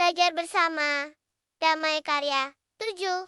Belajar bersama. Damai Karya 7.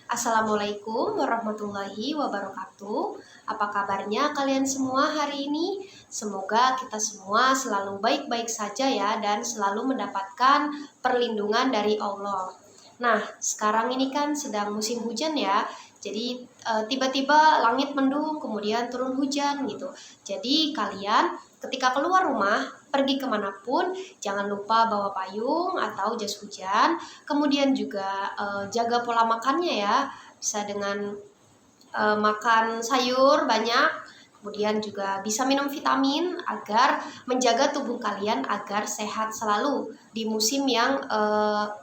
Assalamualaikum warahmatullahi wabarakatuh. Apa kabarnya kalian semua hari ini? Semoga kita semua selalu baik-baik saja ya, dan selalu mendapatkan perlindungan dari Allah. Nah, sekarang ini kan sedang musim hujan ya. Jadi tiba-tiba langit mendung, kemudian turun hujan gitu. Jadi kalian ketika keluar rumah, pergi kemanapun, jangan lupa bawa payung atau jas hujan. Kemudian juga jaga pola makannya ya, bisa dengan makan sayur banyak, kemudian juga bisa minum vitamin agar menjaga tubuh kalian agar sehat selalu di musim yang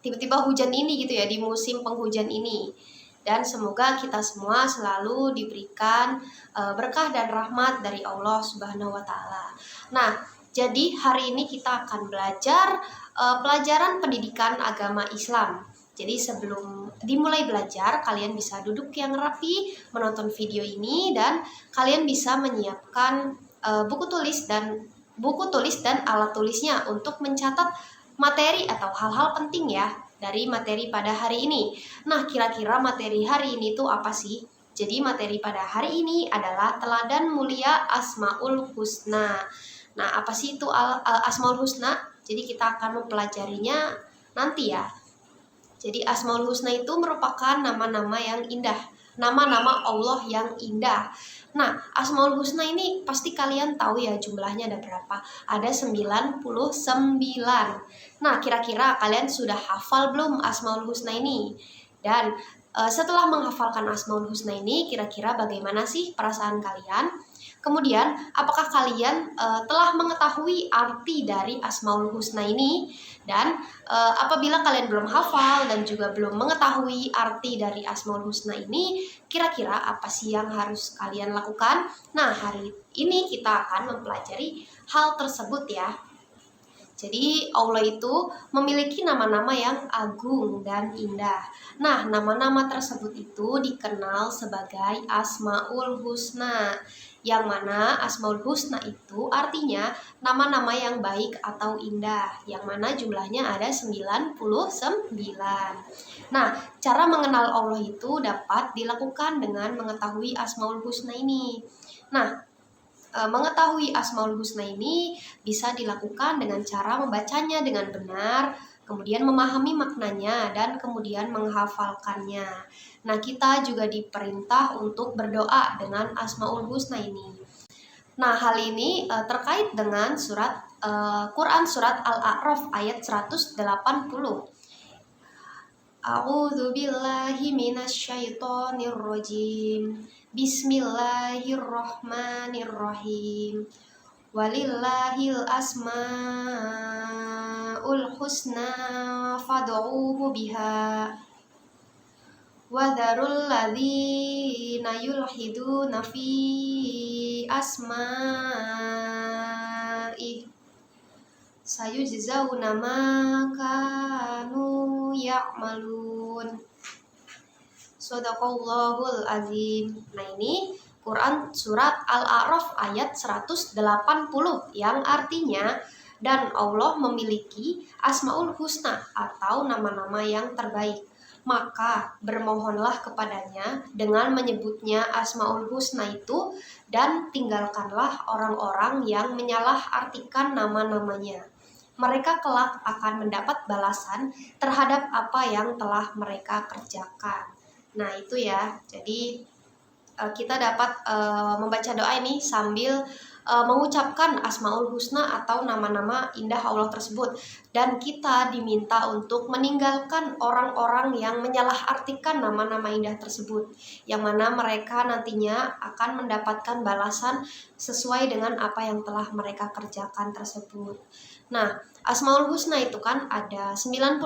tiba-tiba hujan ini gitu ya, di musim penghujan ini. Dan semoga kita semua selalu diberikan berkah dan rahmat dari Allah Subhanahu wa Ta'ala. Nah, jadi hari ini kita akan belajar pelajaran pendidikan agama Islam. Jadi sebelum dimulai belajar, kalian bisa duduk yang rapi, menonton video ini, dan kalian bisa menyiapkan buku tulis dan alat tulisnya untuk mencatat materi atau hal-hal penting ya dari materi pada hari ini. Nah, kira-kira materi hari ini tuh apa sih? Jadi materi pada hari ini adalah teladan mulia Asmaul Husna. Nah, apa sih itu Asmaul Husna? Jadi kita akan mempelajarinya nanti ya. Jadi Asmaul Husna itu merupakan nama-nama yang indah, nama-nama Allah yang indah. Nah, Asmaul Husna ini pasti kalian tahu ya jumlahnya ada berapa? Ada 99. Nah, kira-kira kalian sudah hafal belum Asmaul Husna ini? Dan setelah menghafalkan Asmaul Husna ini, kira-kira bagaimana sih perasaan kalian? Kemudian, apakah kalian telah mengetahui arti dari Asmaul Husna ini? Dan apabila kalian belum hafal dan juga belum mengetahui arti dari Asmaul Husna ini, kira-kira apa sih yang harus kalian lakukan? Nah, hari ini kita akan mempelajari hal tersebut ya. Jadi Allah itu memiliki nama-nama yang agung dan indah. Nah, nama-nama tersebut itu dikenal sebagai Asmaul Husna. Yang mana Asmaul Husna itu artinya nama-nama yang baik atau indah. Yang mana jumlahnya ada 99. Nah, cara mengenal Allah itu dapat dilakukan dengan mengetahui Asmaul Husna ini. Nah, mengetahui Asmaul Husna ini bisa dilakukan dengan cara membacanya dengan benar, kemudian memahami maknanya, dan kemudian menghafalkannya. Nah, kita juga diperintah untuk berdoa dengan Asmaul Husna ini. Nah, hal ini terkait dengan Quran surat Al-A'raf ayat 180. A'udzu billahi minasyaitonir rajim. Bismillahirrahmanirrahim. Walillahil asmaul husna fad'uuhu biha. Wadharul ladzina yulhiduna fi asma'i. Sayujzauna ma kanu ya'malun. Shadaqallahul azim. Nah, ini Quran surat Al-A'raf ayat 180 yang artinya, dan Allah memiliki Asmaul Husna atau nama-nama yang terbaik. Maka bermohonlah kepadanya dengan menyebutnya Asmaul Husna itu, dan tinggalkanlah orang-orang yang menyalah-artikan nama-namanya. Mereka kelak akan mendapat balasan terhadap apa yang telah mereka kerjakan. Nah, itu ya. Jadi kita dapat membaca doa ini sambil mengucapkan Asmaul Husna atau nama-nama indah Allah tersebut. Dan kita diminta untuk meninggalkan orang-orang yang menyalahartikan nama-nama indah tersebut, yang mana mereka nantinya akan mendapatkan balasan sesuai dengan apa yang telah mereka kerjakan tersebut. Nah, Asmaul Husna itu kan ada 99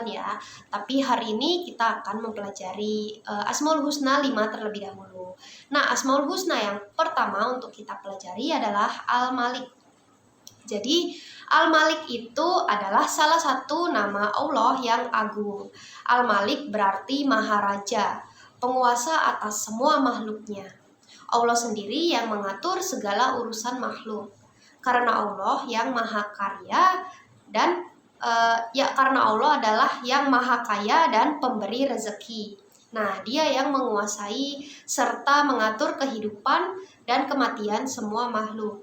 ya, tapi hari ini kita akan mempelajari Asmaul Husna 5 terlebih dahulu. Nah, Asmaul Husna yang pertama untuk kita pelajari adalah Al-Malik. Jadi, Al-Malik itu adalah salah satu nama Allah yang agung. Al-Malik berarti Maharaja, penguasa atas semua makhluknya. Allah sendiri yang mengatur segala urusan makhluk. Karena Allah yang maha karya dan Ya karena Allah adalah yang maha kaya dan pemberi rezeki. Nah, dia yang menguasai serta mengatur kehidupan dan kematian semua makhluk.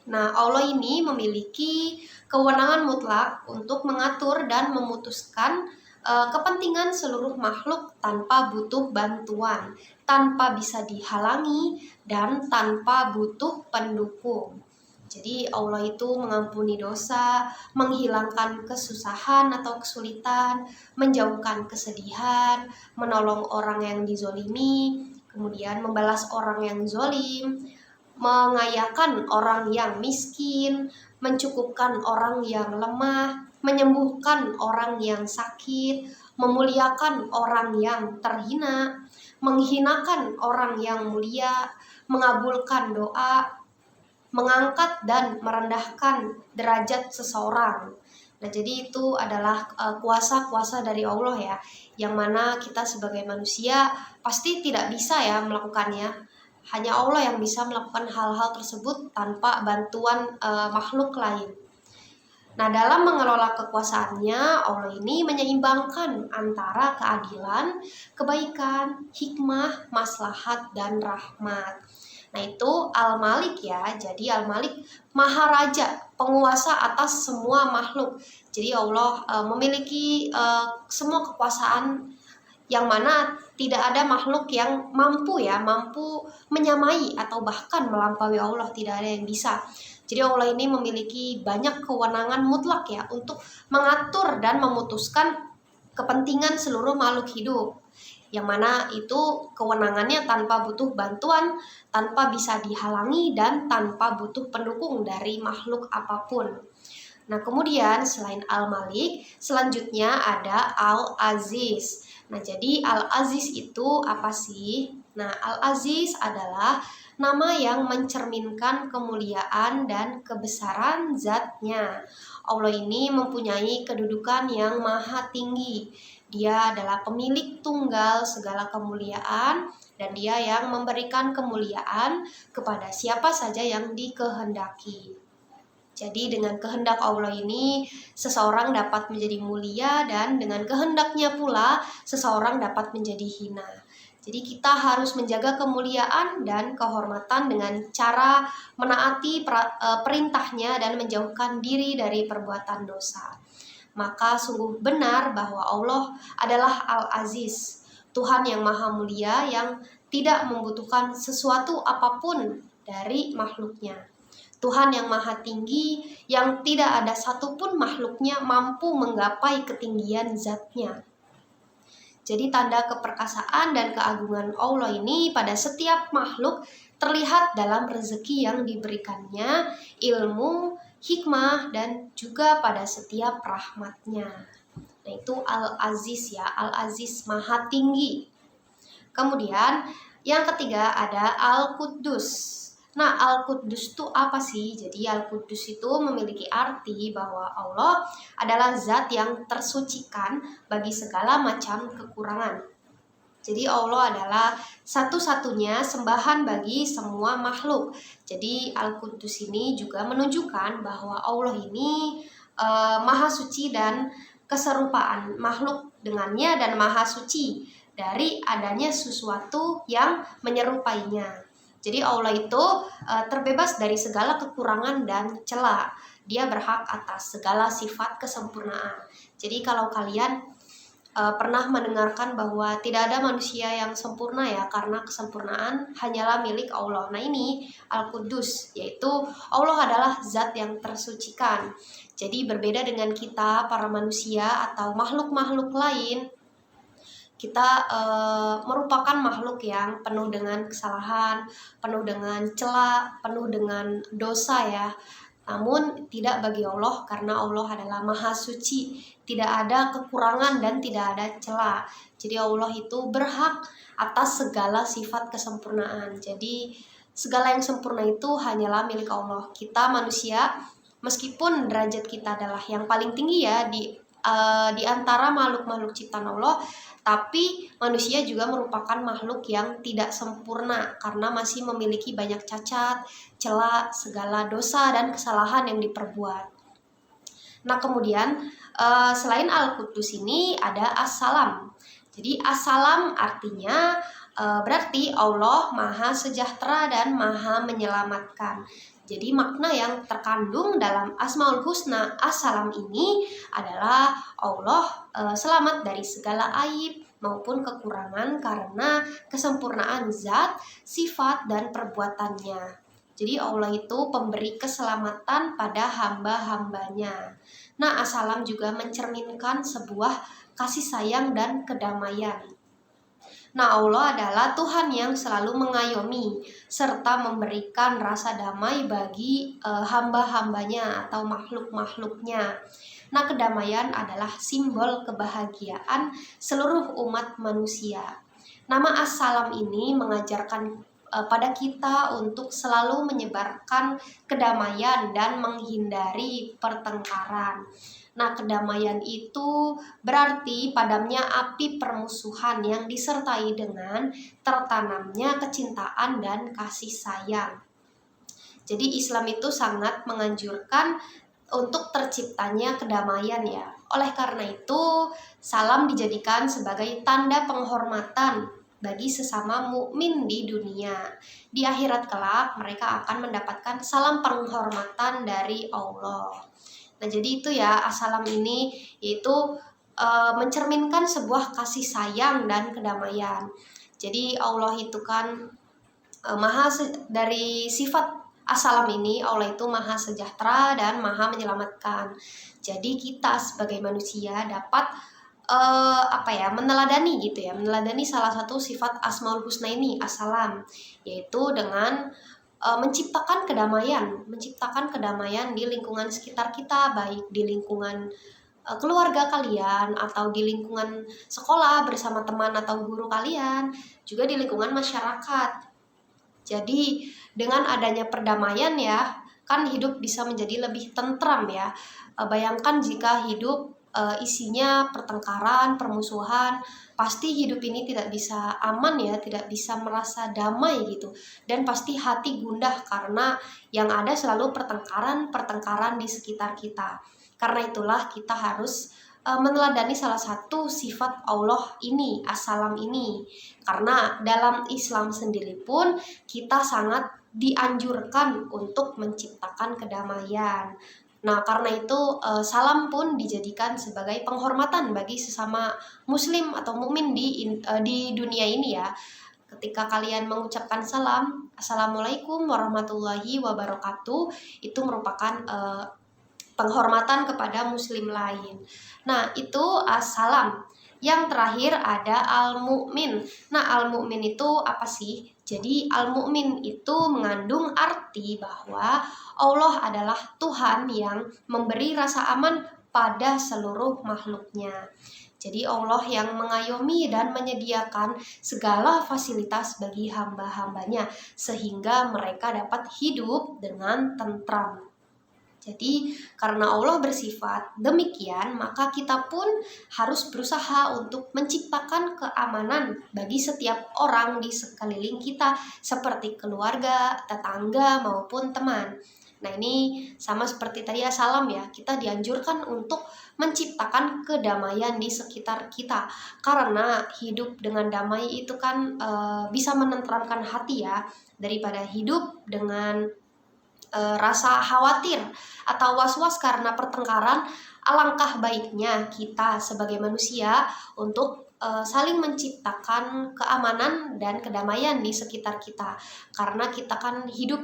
Nah, Allah ini memiliki kewenangan mutlak untuk mengatur dan memutuskan kepentingan seluruh makhluk tanpa butuh bantuan, tanpa bisa dihalangi, dan tanpa butuh pendukung. Jadi Allah itu mengampuni dosa, menghilangkan kesusahan atau kesulitan, menjauhkan kesedihan, menolong orang yang dizolimi, kemudian membalas orang yang zolim, mengayakan orang yang miskin, mencukupkan orang yang lemah, menyembuhkan orang yang sakit, memuliakan orang yang terhina, menghinakan orang yang mulia, mengabulkan doa, mengangkat dan merendahkan derajat seseorang. Nah, jadi itu adalah kuasa-kuasa dari Allah ya, yang mana kita sebagai manusia pasti tidak bisa ya melakukannya. Hanya Allah yang bisa melakukan hal-hal tersebut tanpa bantuan makhluk lain. Nah, dalam mengelola kekuasaannya, Allah ini menyeimbangkan antara keadilan, kebaikan, hikmah, maslahat, dan rahmat. Nah, itu Al-Malik ya. Jadi Al-Malik Maharaja, penguasa atas semua makhluk. Jadi Allah memiliki semua kekuasaan yang mana tidak ada makhluk yang mampu menyamai atau bahkan melampaui Allah, tidak ada yang bisa. Jadi Allah ini memiliki banyak kewenangan mutlak ya untuk mengatur dan memutuskan kepentingan seluruh makhluk hidup, yang mana itu kewenangannya tanpa butuh bantuan, tanpa bisa dihalangi, dan tanpa butuh pendukung dari makhluk apapun. Nah, kemudian selain Al-Malik, selanjutnya ada Al-Aziz. Nah, jadi Al-Aziz itu apa sih? Nah, Al-Aziz adalah nama yang mencerminkan kemuliaan dan kebesaran zatnya. Allah ini mempunyai kedudukan yang maha tinggi. Dia adalah pemilik tunggal segala kemuliaan, dan dia yang memberikan kemuliaan kepada siapa saja yang dikehendaki. Jadi dengan kehendak Allah ini seseorang dapat menjadi mulia, dan dengan kehendaknya pula seseorang dapat menjadi hina. Jadi kita harus menjaga kemuliaan dan kehormatan dengan cara menaati perintahnya dan menjauhkan diri dari perbuatan dosa. Maka sungguh benar bahwa Allah adalah Al-Aziz, Tuhan yang maha mulia yang tidak membutuhkan sesuatu apapun dari makhluknya. Tuhan yang maha tinggi yang tidak ada satupun makhluknya mampu menggapai ketinggian zatnya. Jadi tanda keperkasaan dan keagungan Allah ini pada setiap makhluk terlihat dalam rezeki yang diberikannya, ilmu, hikmah, dan juga pada setiap rahmatnya. Nah, itu Al-Aziz ya, Al-Aziz maha tinggi. Kemudian yang ketiga ada Al-Quddus. Nah, Al-Quddus itu apa sih? Jadi Al-Quddus itu memiliki arti bahwa Allah adalah zat yang tersucikan bagi segala macam kekurangan. Jadi Allah adalah satu-satunya sembahan bagi semua makhluk. Jadi Al-Quddus ini juga menunjukkan bahwa Allah ini maha suci dan keserupaan makhluk dengannya, dan maha suci dari adanya sesuatu yang menyerupainya. Jadi Allah itu terbebas dari segala kekurangan dan cela. Dia berhak atas segala sifat kesempurnaan. Jadi kalau kalian pernah mendengarkan bahwa tidak ada manusia yang sempurna ya, karena kesempurnaan hanyalah milik Allah. Nah, ini Al-Quddus, yaitu Allah adalah zat yang tersucikan. Jadi berbeda dengan kita para manusia atau makhluk-makhluk lain, kita merupakan makhluk yang penuh dengan kesalahan, penuh dengan cela, penuh dengan dosa ya. Namun tidak bagi Allah, karena Allah adalah maha suci, tidak ada kekurangan dan tidak ada cela. Jadi Allah itu berhak atas segala sifat kesempurnaan. Jadi segala yang sempurna itu hanyalah milik Allah. Kita manusia, meskipun derajat kita adalah yang paling tinggi ya di antara makhluk-makhluk ciptaan Allah, tapi manusia juga merupakan makhluk yang tidak sempurna karena masih memiliki banyak cacat, celah, segala dosa dan kesalahan yang diperbuat. Nah, kemudian selain Al-Quddus ini ada As-Salam. Jadi As-Salam artinya berarti Allah Maha Sejahtera dan Maha Menyelamatkan. Jadi makna yang terkandung dalam Asmaul Husna As-Salam ini adalah Allah selamat dari segala aib maupun kekurangan karena kesempurnaan zat, sifat, dan perbuatannya. Jadi Allah itu pemberi keselamatan pada hamba-hambanya. Nah, As-Salam juga mencerminkan sebuah kasih sayang dan kedamaian. Nah, Allah adalah Tuhan yang selalu mengayomi serta memberikan rasa damai bagi hamba-hambanya atau makhluk-makhluknya. Nah, kedamaian adalah simbol kebahagiaan seluruh umat manusia. Nama As-Salam ini mengajarkan pada kita untuk selalu menyebarkan kedamaian dan menghindari pertengkaran. Nah, kedamaian itu berarti padamnya api permusuhan yang disertai dengan tertanamnya kecintaan dan kasih sayang. Jadi Islam itu sangat menganjurkan untuk terciptanya kedamaian ya. Oleh karena itu, salam dijadikan sebagai tanda penghormatan bagi sesama mukmin di dunia. Di akhirat kelak mereka akan mendapatkan salam penghormatan dari Allah. Nah, jadi itu ya, As-Salam ini yaitu mencerminkan sebuah kasih sayang dan kedamaian. Jadi Allah itu kan dari sifat As-Salam ini, Allah itu maha sejahtera dan maha menyelamatkan. Jadi kita sebagai manusia dapat meneladani gitu ya, meneladani salah satu sifat Asmaul Husna ini, As-Salam, yaitu dengan menciptakan kedamaian di lingkungan sekitar kita, baik di lingkungan keluarga kalian atau di lingkungan sekolah bersama teman atau guru kalian, juga di lingkungan masyarakat. Jadi dengan adanya perdamaian ya, kan hidup bisa menjadi lebih tentram ya. Bayangkan jika hidup isinya pertengkaran, permusuhan, pasti hidup ini tidak bisa aman ya, tidak bisa merasa damai gitu. Dan pasti hati gundah karena yang ada selalu pertengkaran di sekitar kita. Karena itulah kita harus meneladani salah satu sifat Allah ini, As-Salam ini. Karena dalam Islam sendiri pun kita sangat dianjurkan untuk menciptakan kedamaian. Nah, karena itu salam pun dijadikan sebagai penghormatan bagi sesama muslim atau mukmin di dunia ini ya. Ketika kalian mengucapkan salam, Assalamualaikum warahmatullahi wabarakatuh, itu merupakan penghormatan kepada muslim lain. Nah, itu As-Salam. Yang terakhir ada Al-Mu'min. Nah, Al-Mu'min itu apa sih? Jadi Al-Mu'min itu mengandung arti bahwa Allah adalah Tuhan yang memberi rasa aman pada seluruh makhluknya. Jadi Allah yang mengayomi dan menyediakan segala fasilitas bagi hamba-hambanya sehingga mereka dapat hidup dengan tentram. Jadi karena Allah bersifat demikian, maka kita pun harus berusaha untuk menciptakan keamanan bagi setiap orang di sekeliling kita, seperti keluarga, tetangga, maupun teman. Nah, ini sama seperti tadi As-Salam ya, kita dianjurkan untuk menciptakan kedamaian di sekitar kita. Karena hidup dengan damai itu kan bisa menenteramkan hati ya, daripada hidup dengan rasa khawatir atau was-was karena pertengkaran. Alangkah baiknya kita sebagai manusia untuk saling menciptakan keamanan dan kedamaian di sekitar kita. Karena kita kan hidup,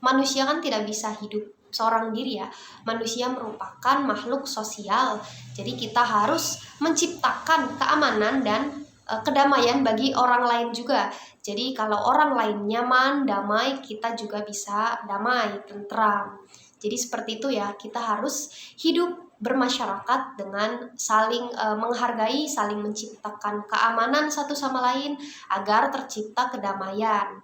manusia kan tidak bisa hidup seorang diri ya. Manusia merupakan makhluk sosial. Jadi kita harus menciptakan keamanan dan kedamaian bagi orang lain juga. Jadi kalau orang lain nyaman, damai, kita juga bisa damai, tentram. Jadi seperti itu ya, kita harus hidup bermasyarakat dengan saling menghargai, saling menciptakan keamanan satu sama lain agar tercipta kedamaian.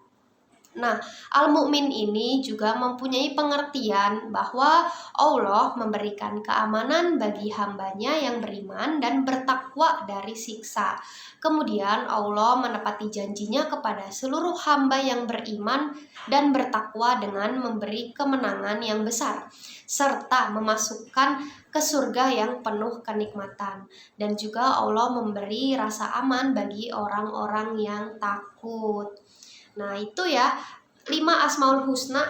Nah, Al-Mu'min ini juga mempunyai pengertian bahwa Allah memberikan keamanan bagi hambanya yang beriman dan bertakwa dari siksa. Kemudian Allah menepati janjinya kepada seluruh hamba yang beriman dan bertakwa dengan memberi kemenangan yang besar. serta memasukkan ke surga yang penuh kenikmatan. Dan juga Allah memberi rasa aman bagi orang-orang yang takut. Nah, itu ya 5 Asmaul Husna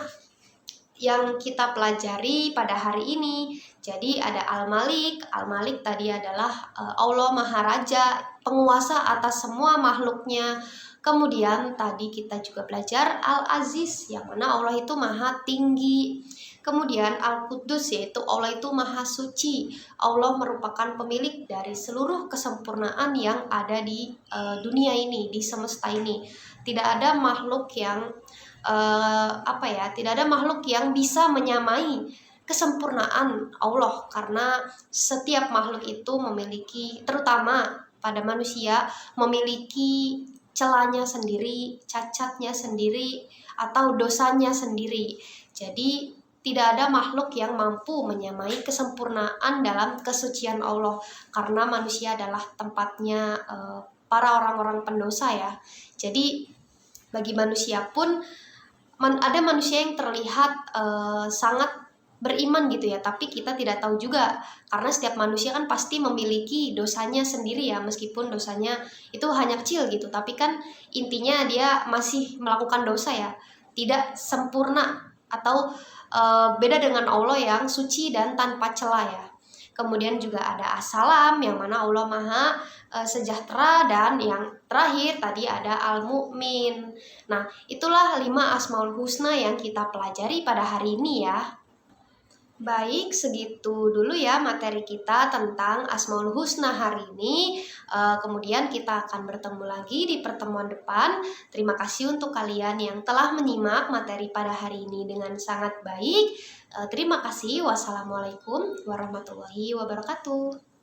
yang kita pelajari pada hari ini. Jadi ada Al-Malik. Al-Malik tadi adalah Allah Maharaja, penguasa atas semua makhluknya. Kemudian tadi kita juga belajar Al-Aziz, yang mana Allah itu maha tinggi. Kemudian Al-Quddus, yaitu Allah itu maha suci. Allah merupakan pemilik dari seluruh kesempurnaan yang ada di dunia ini, di semesta ini. Tidak ada makhluk yang tidak ada makhluk yang bisa menyamai kesempurnaan Allah, karena setiap makhluk itu memiliki, terutama pada manusia, memiliki celahnya sendiri, cacatnya sendiri, atau dosanya sendiri. Jadi tidak ada makhluk yang mampu menyamai kesempurnaan dalam kesucian Allah, karena manusia adalah tempatnya para orang-orang pendosa ya. Jadi bagi manusia pun ada manusia yang terlihat sangat beriman gitu ya, tapi kita tidak tahu juga, karena setiap manusia kan pasti memiliki dosanya sendiri ya, meskipun dosanya itu hanya kecil gitu, tapi kan intinya dia masih melakukan dosa ya, tidak sempurna, atau beda dengan Allah yang suci dan tanpa celah ya. Kemudian juga ada As-Salam, yang mana Allah maha sejahtera, dan yang terakhir tadi ada Al-Mu'min. Nah, itulah 5 Asmaul Husna yang kita pelajari pada hari ini ya. Baik, segitu dulu ya materi kita tentang Asmaul Husna hari ini. Kemudian kita akan bertemu lagi di pertemuan depan. Terima kasih untuk kalian yang telah menyimak materi pada hari ini dengan sangat baik. Terima kasih. Wassalamualaikum warahmatullahi wabarakatuh.